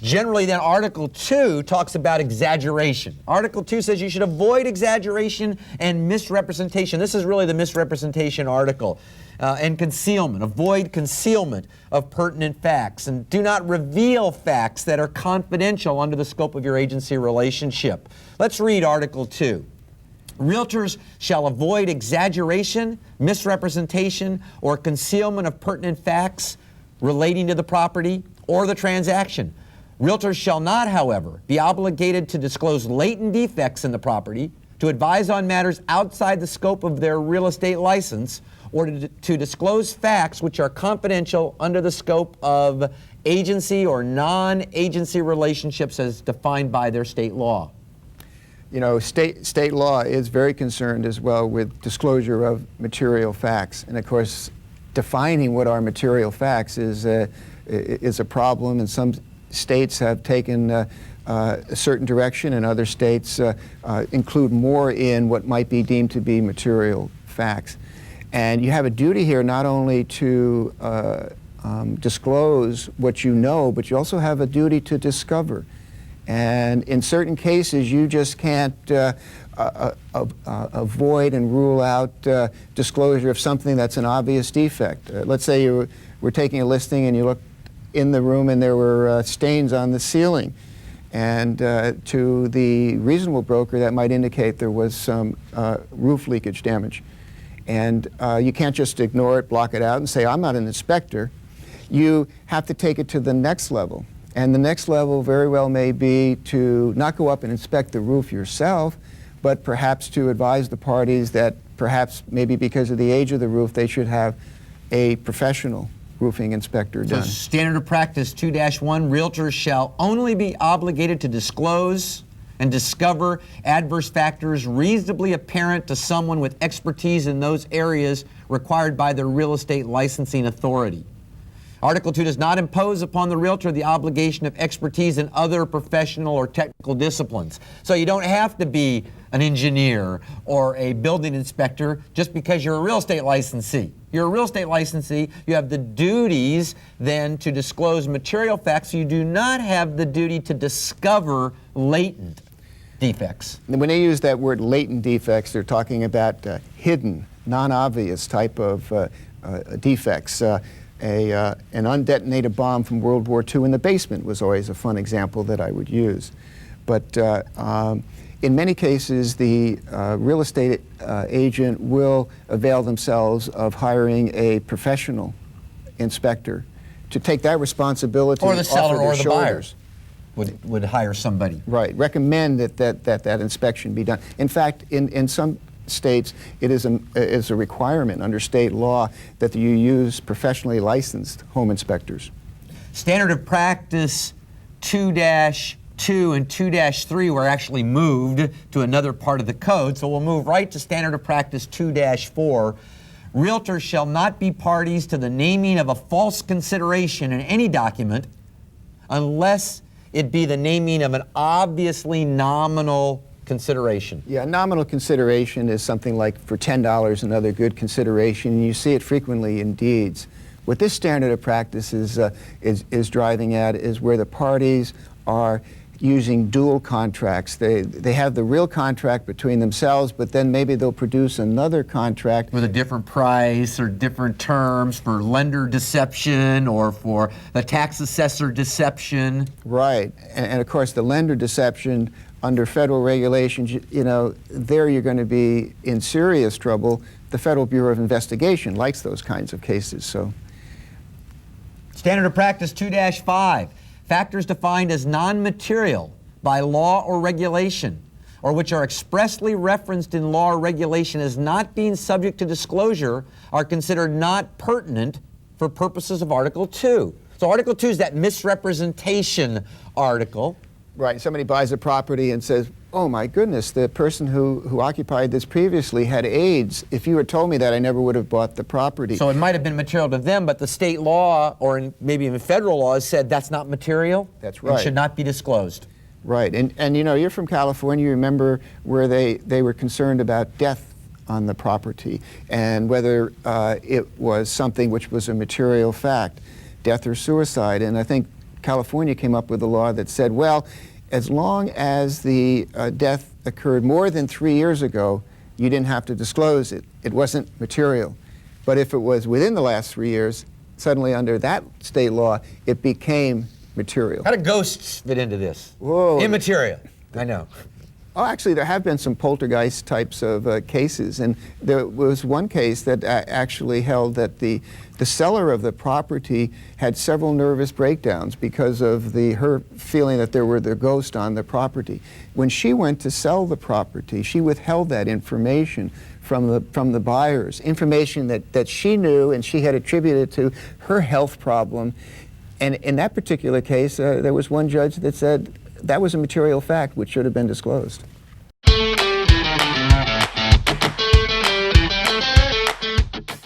Generally, then, Article 2 talks about exaggeration. Article 2 says you should avoid exaggeration and misrepresentation. This is really the misrepresentation article. And concealment. Avoid concealment of pertinent facts. And do not reveal facts that are confidential under the scope of your agency relationship. Let's read Article 2. Realtors shall avoid exaggeration, misrepresentation, or concealment of pertinent facts relating to the property or the transaction. Realtors shall not, however, be obligated to disclose latent defects in the property, to advise on matters outside the scope of their real estate license, or to disclose facts which are confidential under the scope of agency or non-agency relationships as defined by their state law. You know, state law is very concerned as well with disclosure of material facts. And of course, defining what are material facts is a problem, and some states have taken a certain direction, and other states include more in what might be deemed to be material facts. And you have a duty here not only to disclose what you know, but you also have a duty to discover. And in certain cases, you just can't avoid and rule out disclosure of something that's an obvious defect. Let's say you were taking a listing and you looked in the room and there were stains on the ceiling. And to the reasonable broker, that might indicate there was some roof leakage damage. And you can't just ignore it, block it out, and say, I'm not an inspector. You have to take it to the next level. And the next level very well may be to not go up and inspect the roof yourself, but perhaps to advise the parties that perhaps maybe because of the age of the roof, they should have a professional roofing inspector done. So standard of practice 2-1, realtors shall only be obligated to disclose and discover adverse factors reasonably apparent to someone with expertise in those areas required by the real estate licensing authority. Article 2 does not impose upon the realtor the obligation of expertise in other professional or technical disciplines. So you don't have to be an engineer or a building inspector just because you're a real estate licensee. You're a real estate licensee, you have the duties then to disclose material facts. You do not have the duty to discover latent defects. When they use that word latent defects, they're talking about hidden, non-obvious type of defects. An undetonated bomb from World War II in the basement was always a fun example that I would use. But in many cases, the real estate agent will avail themselves of hiring a professional inspector to take that responsibility or the seller off of their or the shoulders. buyer would hire somebody. Right. Recommend that inspection be done. In fact, in some states, it is a requirement under state law that you use professionally licensed home inspectors. Standard of practice 2-2 and 2-3 were actually moved to another part of the code, so we'll move right to standard of practice 2-4. Realtors shall not be parties to the naming of a false consideration in any document unless it be the naming of an obviously nominal consideration. Yeah, nominal consideration is something like for $10 another good consideration, and you see it frequently in deeds. What this standard of practice is driving at is where the parties are using dual contracts. They have the real contract between themselves, but then maybe they'll produce another contract with a different price or different terms for lender deception or for the tax assessor deception. Right, and of course the lender deception under federal regulations, you know, there you're going to be in serious trouble. The Federal Bureau of Investigation likes those kinds of cases. So, standard of practice 2-5. Factors defined as non-material by law or regulation, or which are expressly referenced in law or regulation as not being subject to disclosure, are considered not pertinent for purposes of Article 2. So Article 2 is that misrepresentation article. Right, somebody buys a property and says, oh my goodness, the person who occupied this previously had AIDS. If you had told me that, I never would have bought the property. So it might have been material to them, but the state law, or maybe even federal law, has said that's not material. That's right. And should not be disclosed. Right, and you know, you're from California, you remember where they were concerned about death on the property and whether it was something which was a material fact, death or suicide. And I think California came up with a law that said, well, as long as the death occurred more than 3 years ago, you didn't have to disclose it. It wasn't material. But if it was within the last 3 years, suddenly under that state law, it became material. How do ghosts fit into this? Whoa. Immaterial. I know. Oh, actually, there have been some poltergeist types of cases, and there was one case that actually held that the seller of the property had several nervous breakdowns because of her feeling that there were the ghost on the property. When she went to sell the property, she withheld that information from the buyers, information that she knew and she had attributed to her health problem. And in that particular case, there was one judge that said that was a material fact which should have been disclosed.